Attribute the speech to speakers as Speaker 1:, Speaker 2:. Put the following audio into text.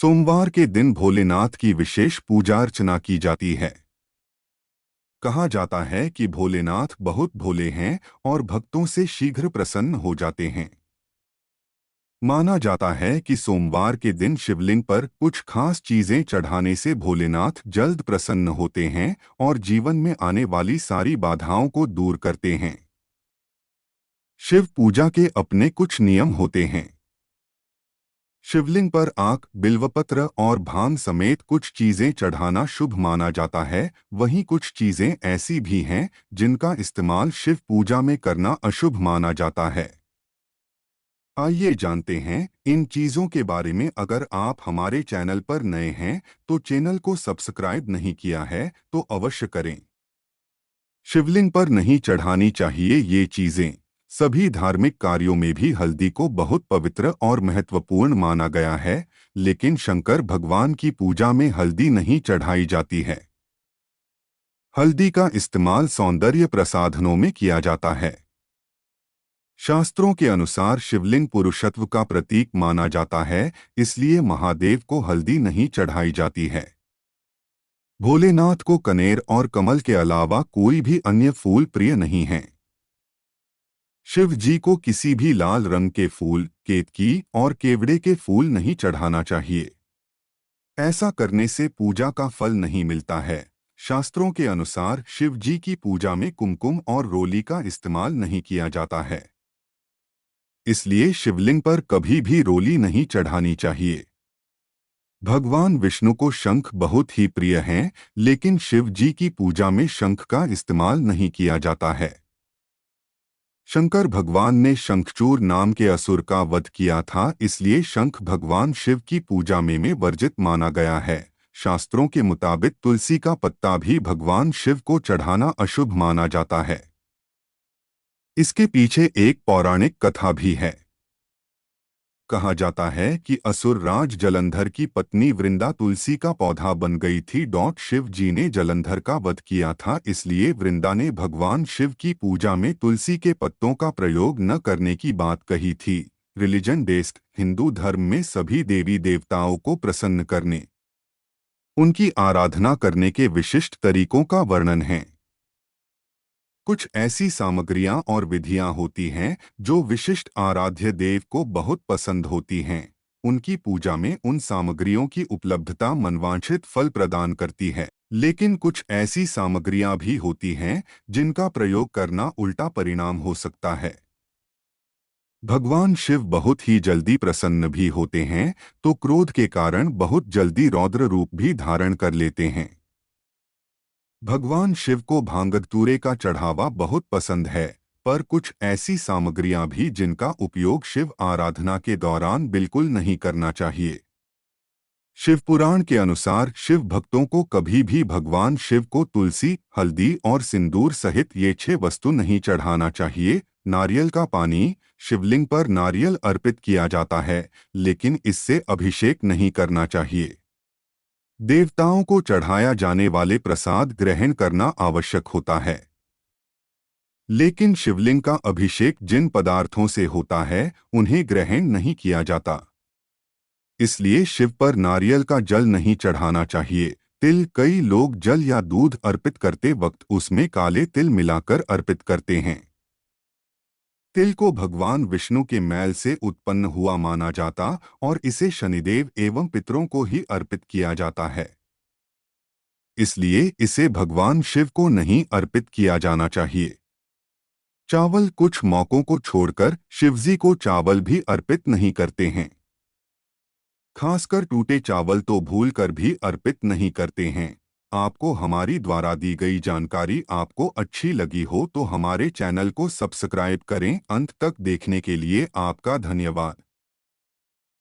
Speaker 1: सोमवार के दिन भोलेनाथ की विशेष पूजा अर्चना की जाती है। कहा जाता है कि भोलेनाथ बहुत भोले हैं और भक्तों से शीघ्र प्रसन्न हो जाते हैं। माना जाता है कि सोमवार के दिन शिवलिंग पर कुछ खास चीजें चढ़ाने से भोलेनाथ जल्द प्रसन्न होते हैं और जीवन में आने वाली सारी बाधाओं को दूर करते हैं। शिव पूजा के अपने कुछ नियम होते हैं। शिवलिंग पर आक, बिल्वपत्र और भांग समेत कुछ चीजें चढ़ाना शुभ माना जाता है। वहीं कुछ चीजें ऐसी भी हैं जिनका इस्तेमाल शिव पूजा में करना अशुभ माना जाता है। आइए जानते हैं इन चीजों के बारे में। अगर आप हमारे चैनल पर नए हैं तो चैनल को सब्सक्राइब नहीं किया है तो अवश्य करें। शिवलिंग पर नहीं चढ़ानी चाहिए ये चीजें। सभी धार्मिक कार्यों में भी हल्दी को बहुत पवित्र और महत्वपूर्ण माना गया है, लेकिन शंकर भगवान की पूजा में हल्दी नहीं चढ़ाई जाती है। हल्दी का इस्तेमाल सौंदर्य प्रसाधनों में किया जाता है। शास्त्रों के अनुसार शिवलिंग पुरुषत्व का प्रतीक माना जाता है, इसलिए महादेव को हल्दी नहीं चढ़ाई जाती है। भोलेनाथ को कनेर और कमल के अलावा कोई भी अन्य फूल प्रिय नहीं हैं। शिव जी को किसी भी लाल रंग के फूल, केतकी और केवड़े के फूल नहीं चढ़ाना चाहिए। ऐसा करने से पूजा का फल नहीं मिलता है। शास्त्रों के अनुसार शिव जी की पूजा में कुमकुम और रोली का इस्तेमाल नहीं किया जाता है, इसलिए शिवलिंग पर कभी भी रोली नहीं चढ़ानी चाहिए। भगवान विष्णु को शंख बहुत ही प्रिय हैं, लेकिन शिव जी की पूजा में शंख का इस्तेमाल नहीं किया जाता है। शंकर भगवान ने शंखचूर नाम के असुर का वध किया था, इसलिए शंख भगवान शिव की पूजा में वर्जित माना गया है। शास्त्रों के मुताबिक तुलसी का पत्ता भी भगवान शिव को चढ़ाना अशुभ माना जाता है। इसके पीछे एक पौराणिक कथा भी है। कहा जाता है कि असुर राज जलंधर की पत्नी वृंदा तुलसी का पौधा बन गई थी। शिव जी ने जलंधर का वध किया था, इसलिए वृंदा ने भगवान शिव की पूजा में तुलसी के पत्तों का प्रयोग न करने की बात कही थी। रिलीजन बेस्ड हिंदू धर्म में सभी देवी देवताओं को प्रसन्न करने, उनकी आराधना करने के विशिष्ट तरीकों का वर्णन है। कुछ ऐसी सामग्रियां और विधियां होती हैं जो विशिष्ट आराध्य देव को बहुत पसंद होती हैं। उनकी पूजा में उन सामग्रियों की उपलब्धता मनवांछित फल प्रदान करती है, लेकिन कुछ ऐसी सामग्रियां भी होती हैं जिनका प्रयोग करना उल्टा परिणाम हो सकता है। भगवान शिव बहुत ही जल्दी प्रसन्न भी होते हैं, तो क्रोध के कारण बहुत जल्दी रौद्र रूप भी धारण कर लेते हैं। भगवान शिव को भांगतूरे का चढ़ावा बहुत पसंद है, पर कुछ ऐसी सामग्रियां भी जिनका उपयोग शिव आराधना के दौरान बिल्कुल नहीं करना चाहिए। शिव पुराण के अनुसार शिव भक्तों को कभी भी भगवान शिव को तुलसी, हल्दी और सिंदूर सहित ये 6 वस्तु नहीं चढ़ाना चाहिए। नारियल का पानी, शिवलिंग पर नारियल अर्पित किया जाता है, लेकिन इससे अभिषेक नहीं करना चाहिए। देवताओं को चढ़ाया जाने वाले प्रसाद ग्रहण करना आवश्यक होता है, लेकिन शिवलिंग का अभिषेक जिन पदार्थों से होता है उन्हें ग्रहण नहीं किया जाता। इसलिए शिव पर नारियल का जल नहीं चढ़ाना चाहिए। तिल, कई लोग जल या दूध अर्पित करते वक्त उसमें काले तिल मिलाकर अर्पित करते हैं। तिल को भगवान विष्णु के मैल से उत्पन्न हुआ माना जाता और इसे शनिदेव एवं पितरों को ही अर्पित किया जाता है, इसलिए इसे भगवान शिव को नहीं अर्पित किया जाना चाहिए। चावल, कुछ मौकों को छोड़कर शिवजी को चावल भी अर्पित नहीं करते हैं। खासकर टूटे चावल तो भूलकर भी अर्पित नहीं करते हैं। आपको हमारी द्वारा दी गई जानकारी आपको अच्छी लगी हो तो हमारे चैनल को सब्सक्राइब करें। अंत तक देखने के लिए आपका धन्यवाद।